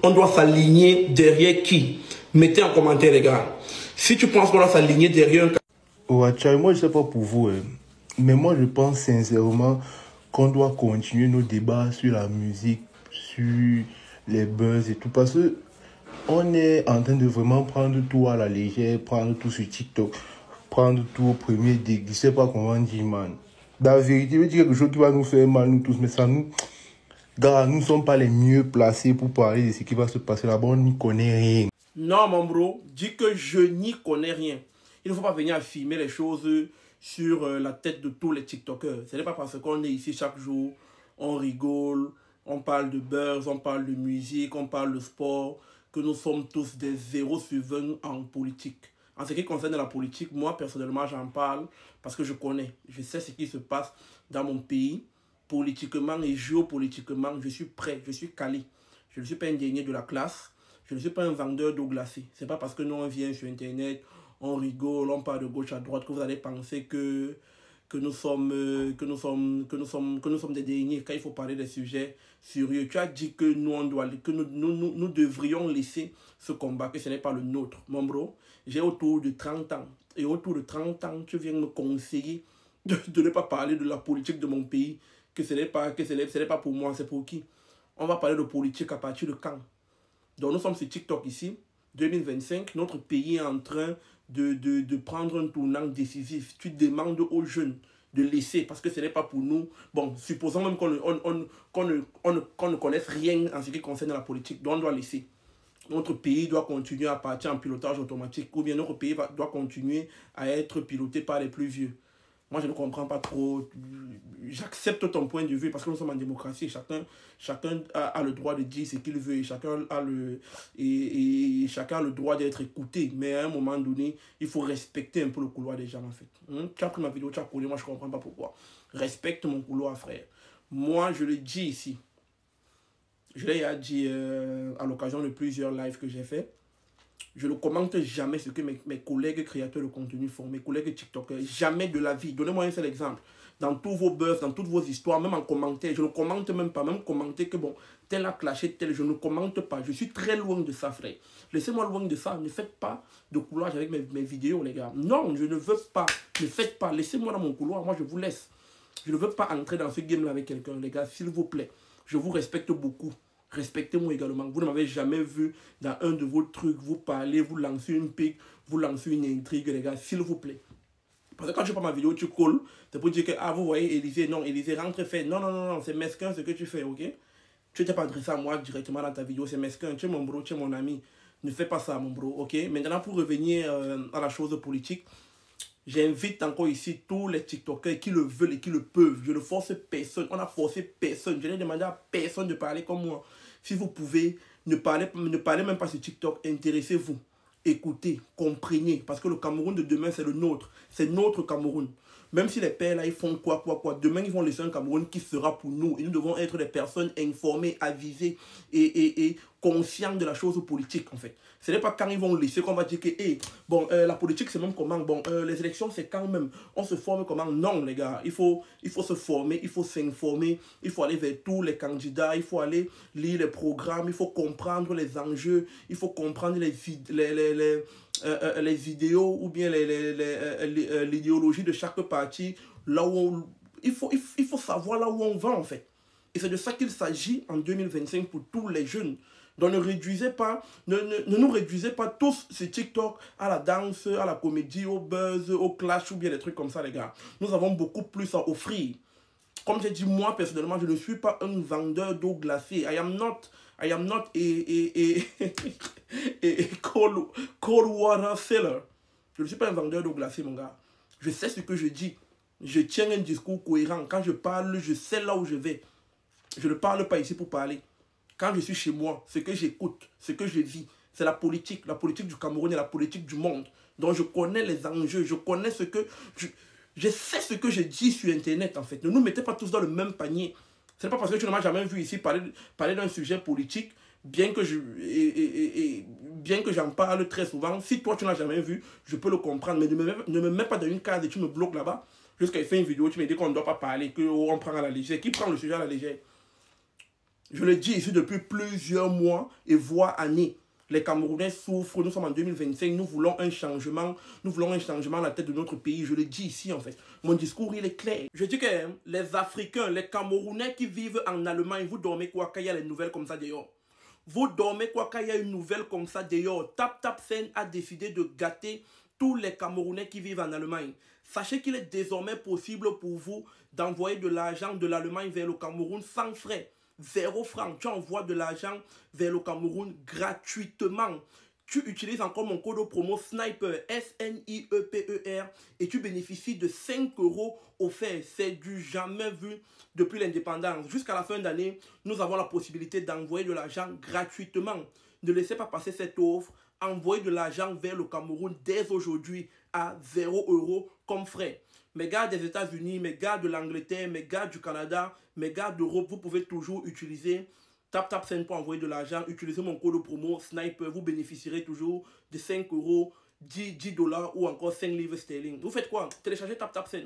On doit s'aligner derrière qui? Mettez en commentaire, les gars. Si tu penses qu'on doit s'aligner derrière un... Ouais, moi, je sais pas pour vous, mais moi, je pense sincèrement qu'on doit continuer nos débats sur la musique, sur les buzz et tout, parce que on est en train de vraiment prendre tout à la légère, prendre tout sur TikTok, prendre tout au premier degré. Je sais pas comment dire, man. Dans la vérité, je veux dire quelque chose qui va nous faire mal, nous tous, mais ça nous... Gars, nous ne sommes pas les mieux placés pour parler de ce qui va se passer là-bas, on n'y connaît rien. Non, mon bro, dis que je n'y connais rien. Il ne faut pas venir affirmer les choses sur la tête de tous les TikTokers. Ce n'est pas parce qu'on est ici chaque jour, on rigole, on parle de buzz, on parle de musique, on parle de sport, que nous sommes tous des 0 sur 20 en politique. En ce qui concerne la politique, moi, personnellement, j'en parle parce que je connais. Je sais ce qui se passe dans mon pays, politiquement et géopolitiquement. Je suis prêt, je suis calé. Je ne suis pas un dernier de la classe. Je ne suis pas un vendeur d'eau glacée. Ce n'est pas parce que nous, on vient sur Internet, on rigole, on parle de gauche à droite, que vous allez penser que nous sommes des derniers quand il faut parler des sujets sérieux. Tu as dit que nous devrions laisser ce combat, que ce n'est pas le nôtre. Mon bro, j'ai autour de 30 ans. Et autour de 30 ans, tu viens me conseiller de ne pas parler de la politique de mon pays, que ce n'est pas pour moi, c'est pour qui? On va parler de politique à partir de quand? Donc nous sommes sur TikTok ici, 2025, notre pays est en train de prendre un tournant décisif. Tu demandes aux jeunes de laisser, parce que ce n'est pas pour nous. Bon, supposons même qu'on ne connaisse rien en ce qui concerne la politique, donc on doit laisser. Notre pays doit continuer à partir en pilotage automatique, ou bien notre pays doit continuer à être piloté par les plus vieux. Moi, je ne comprends pas trop. J'accepte ton point de vue parce que nous sommes en démocratie. Chacun a le droit de dire ce qu'il veut et chacun a le droit d'être écouté. Mais à un moment donné, il faut respecter un peu le couloir des gens, en fait. Tu as pris ma vidéo, tu as collé, moi, je ne comprends pas pourquoi. Respecte mon couloir, frère. Moi, je le dis ici. Je l'ai dit à l'occasion de plusieurs lives que j'ai fait. Je ne commente jamais ce que mes collègues créateurs de contenu font, mes collègues TikTokers. Jamais de la vie. Donnez-moi un seul exemple. Dans tous vos buzz, dans toutes vos histoires, même en commentaire, je ne commente même pas. Même commenter que bon, tel a clashé, tel, je ne commente pas. Je suis très loin de ça, frère. Laissez-moi loin de ça. Ne faites pas de couloir avec mes vidéos, les gars. Non, je ne veux pas. Ne faites pas. Laissez-moi dans mon couloir. Moi, je vous laisse. Je ne veux pas entrer dans ce game-là avec quelqu'un, les gars. S'il vous plaît. Je vous respecte beaucoup. Respectez-moi également. Vous ne m'avez jamais vu dans un de vos trucs, vous parlez, vous lancez une pique, vous lancez une intrigue, les gars, s'il vous plaît. Parce que quand je fais ma vidéo, tu colles, c'est pour dire que, ah, vous voyez, Élisée, non, Élisée, rentre, fait. Non, non, non, non, c'est mesquin ce que tu fais, ok? Tu n'es pas adressé à moi directement dans ta vidéo, c'est mesquin. Tu es mon bro, tu es mon ami. Ne fais pas ça, mon bro, ok? Maintenant, pour revenir à la chose politique, j'invite encore ici tous les TikTokers qui le veulent et qui le peuvent. Je ne force personne. On n'a forcé personne. Je n'ai demandé à personne de parler comme moi. Si vous pouvez, ne parlez même pas sur TikTok. Intéressez-vous. Écoutez, comprenez. Parce que le Cameroun de demain, c'est le nôtre. C'est notre Cameroun. Même si les pères là, ils font quoi. Demain, ils vont laisser un Cameroun qui sera pour nous. Et nous devons être des personnes informées, avisées et conscientes de la chose politique, en fait. Ce n'est pas quand ils vont laisser qu'on va dire que, hey, bon, la politique, c'est même comment. Bon, les élections, c'est quand même. On se forme comment. Non, les gars. Il faut se former, il faut s'informer. Il faut aller vers tous les candidats. Il faut aller lire les programmes. Il faut comprendre les enjeux. Il faut comprendre les vidéos ou bien l'idéologie de chaque parti, là où il faut savoir là où on va, en fait. Et c'est de ça qu'il s'agit en 2025 pour tous les jeunes. Donc ne nous réduisez pas tous sur TikTok à la danse, à la comédie, au buzz, au clash ou bien des trucs comme ça, les gars. Nous avons beaucoup plus à offrir. Comme j'ai dit, moi, personnellement, je ne suis pas un vendeur d'eau glacée. I am not cold water seller. Je ne suis pas un vendeur d'eau glacée, mon gars. Je sais ce que je dis. Je tiens un discours cohérent. Quand je parle, je sais là où je vais. Je ne parle pas ici pour parler. Quand je suis chez moi, ce que j'écoute, ce que je vis, c'est la politique du Cameroun et la politique du monde. Donc je connais les enjeux, je connais ce que... Je sais ce que je dis sur Internet, en fait. Ne nous mettez pas tous dans le même panier. Ce n'est pas parce que tu ne m'as jamais vu ici parler d'un sujet politique, bien que j'en parle très souvent. Si toi, tu n'as jamais vu, je peux le comprendre. Mais ne me mets pas dans une case et tu me bloques là-bas. Jusqu'à faire une vidéo, tu me dis qu'on ne doit pas parler, qu'on prend à la légère. Qui prend le sujet à la légère? Je le dis ici depuis plusieurs mois et voire années. Les Camerounais souffrent, nous sommes en 2025, nous voulons un changement à la tête de notre pays. Je le dis ici en fait. Mon discours, il est clair. Je dis que les Africains, les Camerounais qui vivent en Allemagne, vous dormez quoi quand il y a les nouvelles comme ça dehors? Vous dormez quoi quand il y a une nouvelle comme ça dehors? TapTapSend a décidé de gâter tous les Camerounais qui vivent en Allemagne. Sachez qu'il est désormais possible pour vous d'envoyer de l'argent de l'Allemagne vers le Cameroun sans frais. 0 francs. Tu envoies de l'argent vers le Cameroun gratuitement. Tu utilises encore mon code promo SNIPER, SNIEPER, et tu bénéficies de 5 € offerts. C'est du jamais vu depuis l'indépendance. Jusqu'à la fin d'année, nous avons la possibilité d'envoyer de l'argent gratuitement. Ne laissez pas passer cette offre. Envoyez de l'argent vers le Cameroun dès aujourd'hui à 0 € comme frais. Mes gars des États-Unis, mes gars de l'Angleterre, mes gars du Canada, mes gars d'Europe, vous pouvez toujours utiliser TapTapSend pour envoyer de l'argent. Utilisez mon code promo SNIPER, vous bénéficierez toujours de 5 €, 10 $ ou encore 5 livres sterling. Vous faites quoi? Téléchargez TapTapSend.